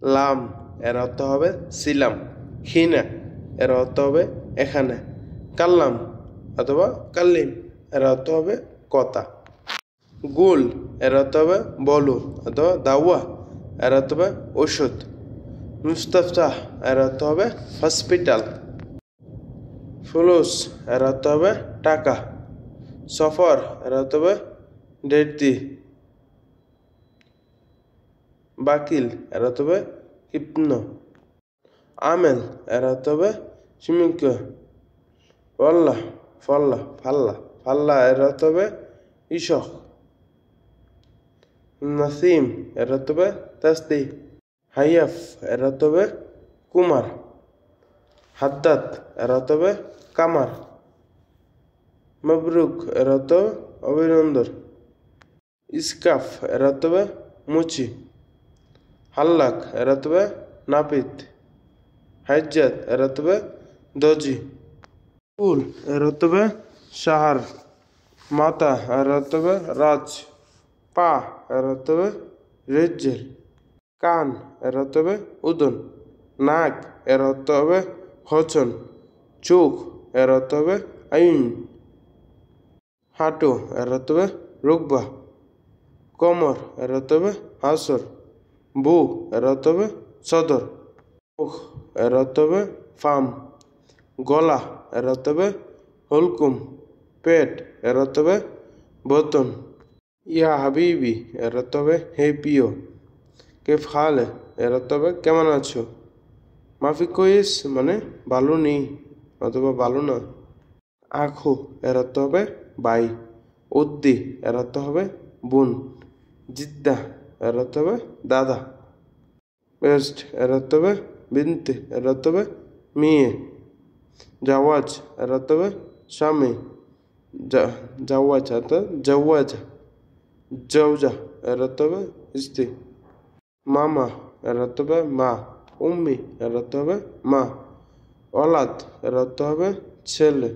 লাম এর অর্থ হবে ছিলাম। হিনা এর অর্থ হবে এখানে। কাল্লাম অথবা কাল্লিম এর অর্থ হবে কথা। গুল এর অর্থ হবে বলো অথবা দাওয়া এর অর্থ হবে ওষুধ। মুস্তাফা এর অর্থ হবে হসপিটাল। ফুলুস এর অর্থ হবে টাকা। সফর এর অর্থ হবে ডেটতি। বাকিল এর অর্থ হবে কিপ্ন। আমেল এর অর্থ হবে সিমিক। ফল্লা ফল্লা ফাল্লা ফাল্লা এর অর্থ হবে ইশক। নাসিম এর অর্থ হবে তাস্তি। হাইয়াফ এর অর্থ হবে কুমার। হাদ্দাত এর অর্থ হবে কামার। মবরুক এর অর্থ অভিনন্দন। ইস্কাফ এর অর্থ হবে মুচি। হাল্লাক এর অর্থ হবে নাপিত। হাজ্জাত এর অর্থ হবে দর্জি। ফুল এর অর্থ হবে সাহার। মাতা এর অর্থ হবে রাজ। পা এর অর্থ হবে রেজ্জের। কান এর অর্থ হবে উদন। নাক এর অর্থ হবে হচন। চোখ এর অর্থ হবে আইন। হাঁটু এর অর্থ হবে রুকবা। কোমর এর অর্থ হবে হাসর। বুক এর অর্থ হবে সদর। মুখ এর অর্থ হবে ফাম। গলা এর অর্থ হবে হলকুম। পেট এর অর্থ হবে বতন। ইয়া হাবিবি এর অর্থ হবে হে প্রিয়। কেফ হালে এর অর্থ হবে কেমন আছো। মাফি কইস মানে ভালো নেই অথবা ভালো না। আখু এর অর্থ হবে ভাই। উদ্দি এর অর্থ হবে বোন। জিদ্দা এর অর্থ হবে দাদা। বেস্ট এর অর্থ হবে বিনতে এর অর্থ হবে মেয়ে। জাওয়াজ এর অর্থ হবে স্বামী। জাওয়াজ অর্থ জাওয়াজা। জৌজা এর অর্থ হবে স্ত্রী। মামা এর অর্থ হবে মা। উম্মি এর অর্থ হবে মা। অলাদ এর অর্থ হবে ছেলে।